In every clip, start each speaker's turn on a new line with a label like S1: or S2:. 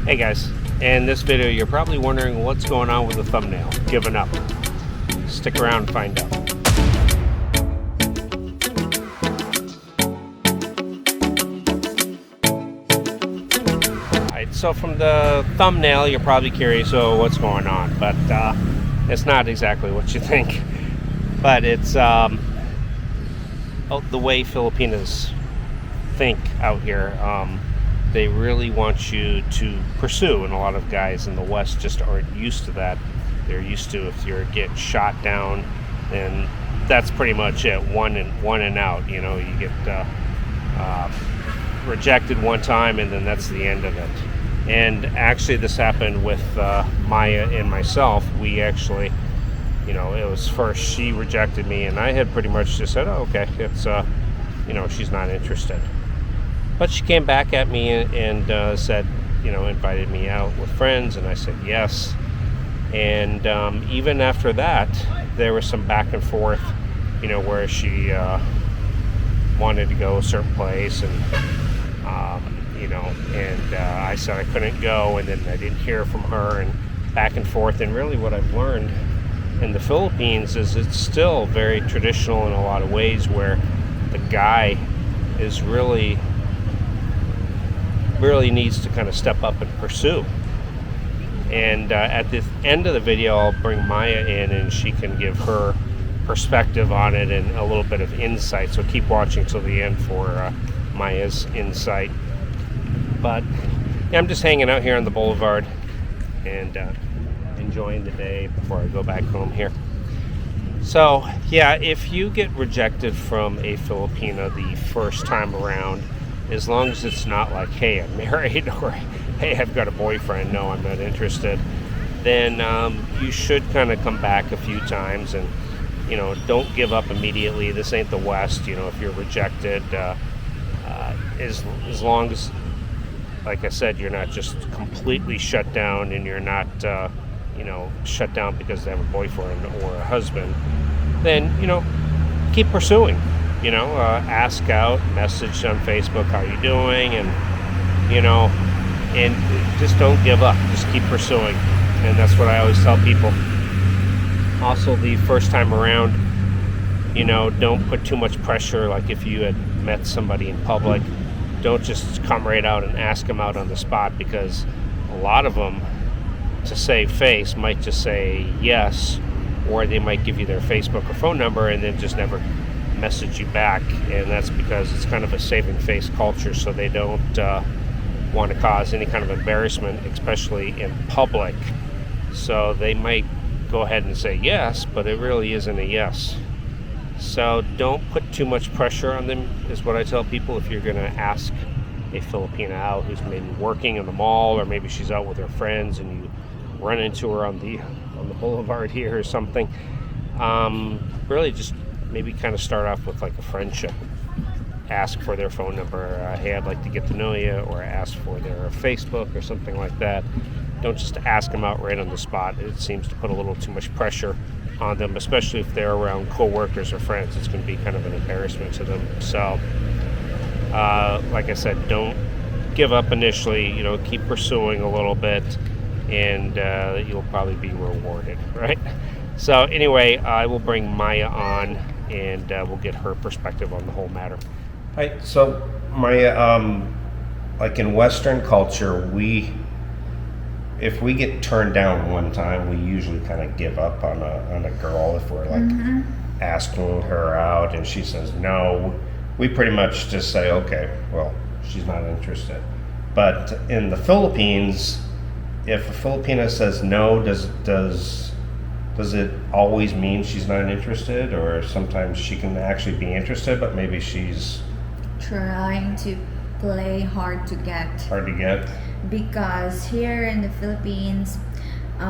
S1: Hey guys, in this video you're probably wondering what's going on with the thumbnail. Giving up. Stick around and find out. Alright, so from the thumbnail you're probably curious, what's going on, but it's not exactly what you think. But it's the way Filipinas think out here. They really want you to pursue, and a lot of guys in the West just aren't used to that. They're used to, if you're getting shot down, then that's pretty much it. One and out. You know, you get rejected one time, and then that's the end of it. And actually, this happened with Maya and myself. We actually, it was first she rejected me, and I had pretty much just said, "Oh, okay, it's she's not interested." But she came back at me and said, invited me out with friends, and I said yes. And even after that, there was some back and forth, where she wanted to go a certain place, and I said I couldn't go, and then I didn't hear from her, and back and forth. And really, what I've learned in the Philippines is it's still very traditional in a lot of ways, where the guy is really needs to kind of step up and pursue. And at the end of the video, I'll bring Maya in, and she can give her perspective on it and a little bit of insight. So keep watching till the end for Maya's insight. But yeah, I'm just hanging out here on the boulevard and enjoying the day before I go back home here. So yeah, if you get rejected from a Filipina the first time around, as long as it's not like, "Hey, I'm married," or "Hey, I've got a boyfriend, no, I'm not interested," then you should kind of come back a few times, and don't give up immediately. This ain't the West. If you're rejected, as long as, like I said, you're not just completely shut down, and you're not shut down because they have a boyfriend or a husband, then keep pursuing. Ask out, message on Facebook, "How you doing?" and and just don't give up. Just keep pursuing, and that's what I always tell people. Also, the first time around, don't put too much pressure. Like if you had met somebody in public, don't just come right out and ask them out on the spot, because a lot of them, to save face, might just say yes, or they might give you their Facebook or phone number and then just never message you back. And that's because it's kind of a saving face culture, so they don't want to cause any kind of embarrassment, especially in public. So they might go ahead and say yes, but it really isn't a yes. So don't put too much pressure on them, is what I tell people. If you're going to ask a Filipina out who's maybe working in the mall, or maybe she's out with her friends and you run into her on the boulevard here or something, really just maybe kind of start off with like a friendship. Ask for their phone number. "Hey, I'd like to get to know you," or ask for their Facebook or something like that. Don't just ask them out right on the spot. It seems to put a little too much pressure on them, especially if they're around co-workers or friends. It's going to be kind of an embarrassment to them. So like I said, don't give up initially. Keep pursuing a little bit, and you'll probably be rewarded, right? So anyway, I will bring Maya on, and we'll get her perspective on the whole matter. Hi. So Maya, like in Western culture, if we get turned down one time, we usually kind of give up on a girl. If we're like asking her out and she says no, we pretty much just say, "Okay, well, she's not interested." But in the Philippines, if a Filipina says no, does it always mean she's not interested, or sometimes she can actually be interested, but maybe she's
S2: trying to play hard to get?
S1: Hard to get?
S2: Because here in the Philippines, we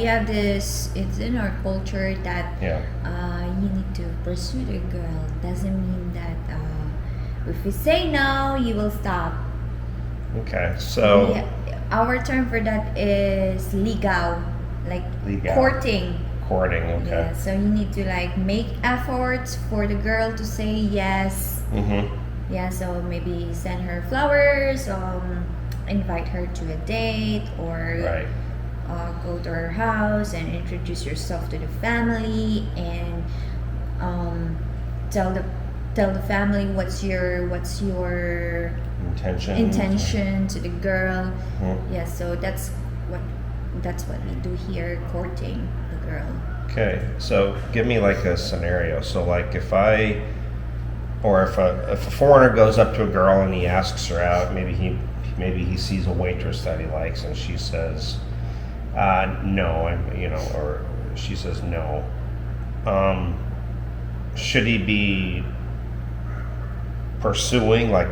S2: have this, it's in our culture that you need to pursue the girl. Doesn't mean that if you say no, you will stop.
S1: Okay, so
S2: our term for that is ligaw, like courting.
S1: Courting, okay.
S2: Yeah, so you need to like make efforts for the girl to say yes.
S1: Mm-hmm.
S2: Yeah, so maybe send her flowers, invite her to a date or
S1: Right.
S2: go to her house and introduce yourself to the family and tell the family what's your intention to the girl. Yeah, so that's what we do here, courting the girl.
S1: Okay, so give me like a scenario. So like if a foreigner goes up to a girl and he asks her out, maybe he sees a waitress that he likes and she says no, or she says no. Should he be pursuing, like,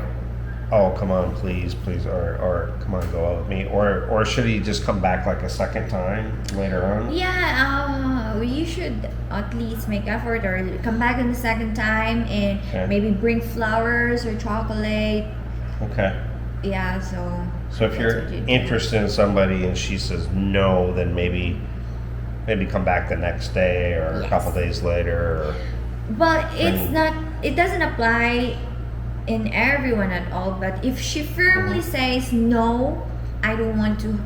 S1: oh, come on, please, or come on, go out with me, or should he just come back like a second time later on?
S2: Yeah, you should at least make effort or come back in the second time and maybe bring flowers or chocolate.
S1: Okay.
S2: Yeah, so
S1: if you're interested in somebody and she says no, then maybe come back the next day or a couple days later. Or
S2: well, it doesn't apply in everyone at all, but if she firmly says no, I don't want to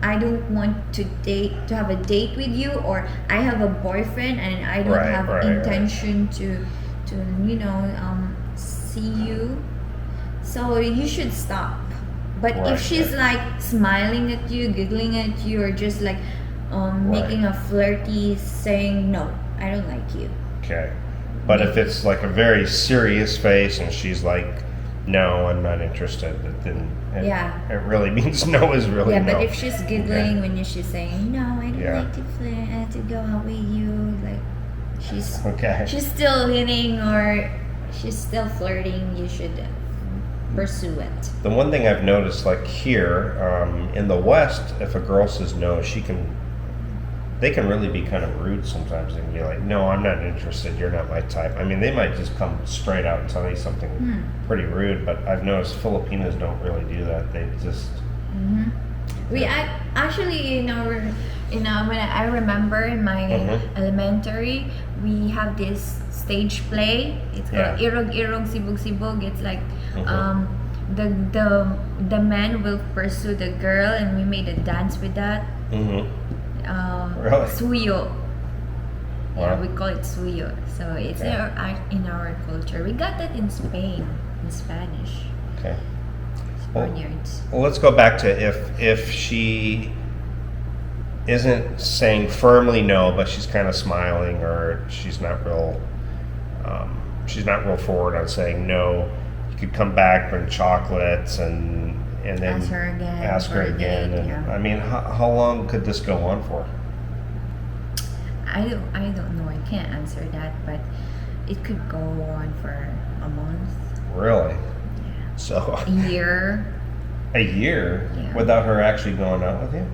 S2: have a date with you, or I have a boyfriend and I don't have intention to see you, so you should stop. But if she's like smiling at you, giggling at you, or just like making a flirty saying no, I don't like you.
S1: Okay. But if it's like a very serious face and she's like, no, I'm not interested, then it really means no is really no.
S2: Yeah, but if she's giggling when she's saying, no, I don't like to flirt, to go out with you, like she's still hitting or she's still flirting, you should pursue it.
S1: The one thing I've noticed, like here, in the West, if a girl says no, they can really be kind of rude sometimes and be like, no, I'm not interested, you're not my type. I mean, they might just come straight out and tell you something pretty rude, but I've noticed Filipinos don't really do that. They just...
S2: We actually, when I remember in my elementary, we have this stage play. It's called Irog Irog Sibug Sibug. It's like the man will pursue the girl, and we made a dance with that.
S1: Really?
S2: Suyo.
S1: Wow.
S2: Yeah, we call it suyo. So it's in our culture. We got that in Spain, in Spanish.
S1: Okay.
S2: Spaniards.
S1: Well, let's go back to if she isn't saying firmly no, but she's kind of smiling, or she's not real forward on saying no. You could come back, bring chocolates, and then ask her again. And I mean, how long could this go on for?
S2: I don't know. I can't answer that, but it could go on for a month.
S1: Really?
S2: Yeah.
S1: So
S2: a year.
S1: A year?
S2: Yeah.
S1: Without her actually going out with you?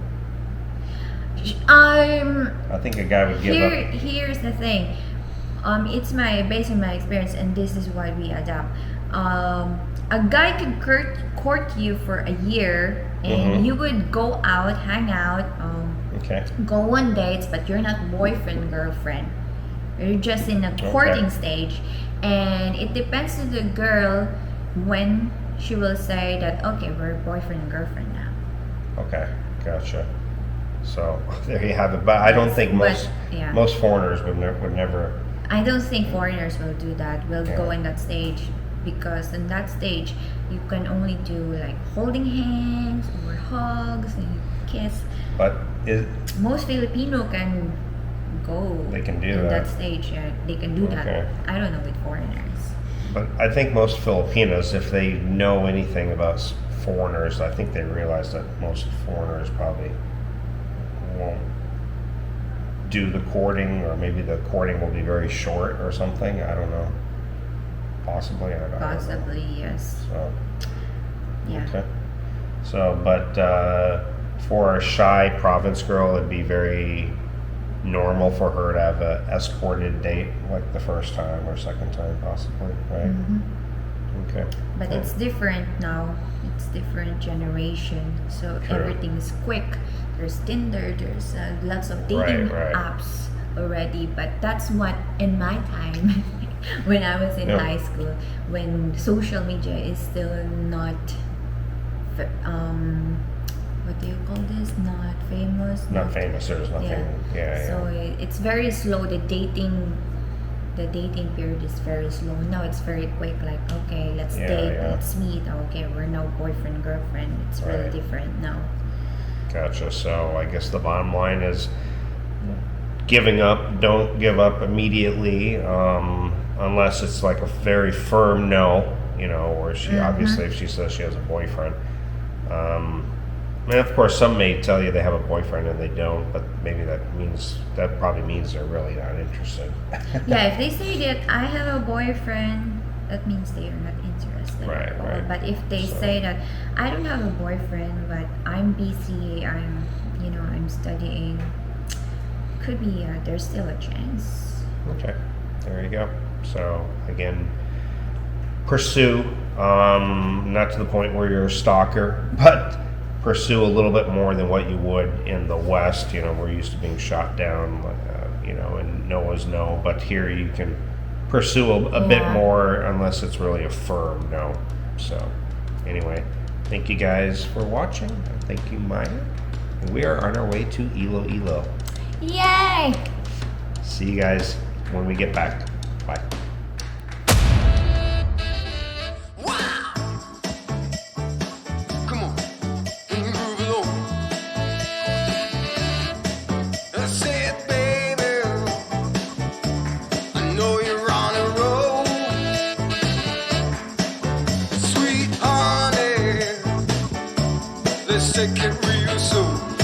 S1: I think a guy would give up.
S2: Here's the thing. It's based on my experience, and this is what we adapt. A guy could court you for a year, and you would go out, hang out, go on dates, but you're not boyfriend, girlfriend. You're just in a courting stage, and it depends on the girl when she will say that, okay, we're boyfriend and girlfriend now.
S1: Okay, gotcha. So there you have it. But I don't think most foreigners would never.
S2: I don't think foreigners will do that. Will go in that stage, because in that stage you can only do like holding hands or hugs and kiss.
S1: But
S2: most Filipino can go.
S1: They can do
S2: in that stage. They can do that. I don't know with foreigners.
S1: But I think most Filipinos, if they know anything about foreigners, I think they realize that most foreigners probably won't do the courting, or maybe the courting will be very short or something. I don't know. Possibly, I don't know.
S2: Possibly, yes.
S1: So,
S2: yeah.
S1: Okay. So, but for a shy province girl, it'd be very normal for her to have a escorted date, like the first time or second time, possibly, right? Okay.
S2: But it's different now. It's different generation, so everything's quick. There's Tinder, there's lots of dating apps already, but that's what in my time when I was in high school, when social media is still not what do you call this? Not famous.
S1: Not famous. There's nothing. Yeah.
S2: So it's very slow. The dating period is very slow. Now it's very quick. Like, okay, let's date, let's meet. Okay, we're now boyfriend girlfriend. It's really different now.
S1: Gotcha. So I guess the bottom line is giving up. Don't give up immediately, unless it's like a very firm no. You know, or she obviously if she says she has a boyfriend. And of course, some may tell you they have a boyfriend and they don't, but maybe that probably means they're really not interested.
S2: Yeah, if they say that I have a boyfriend, that means they are not interested.
S1: Right.
S2: But if they say that I don't have a boyfriend, but I'm busy, I'm studying, could be there's still a chance.
S1: Okay, there you go. So again, pursue, not to the point where you're a stalker, but pursue a little bit more than what you would in the West. You know, we're used to being shot down, and no is no. But here you can pursue a bit more, unless it's really a firm no. So, anyway, thank you guys for watching. Thank you, Maya. And we are on our way to Iloilo.
S2: Yay!
S1: See you guys when we get back. Bye.
S3: Let's take it real slow.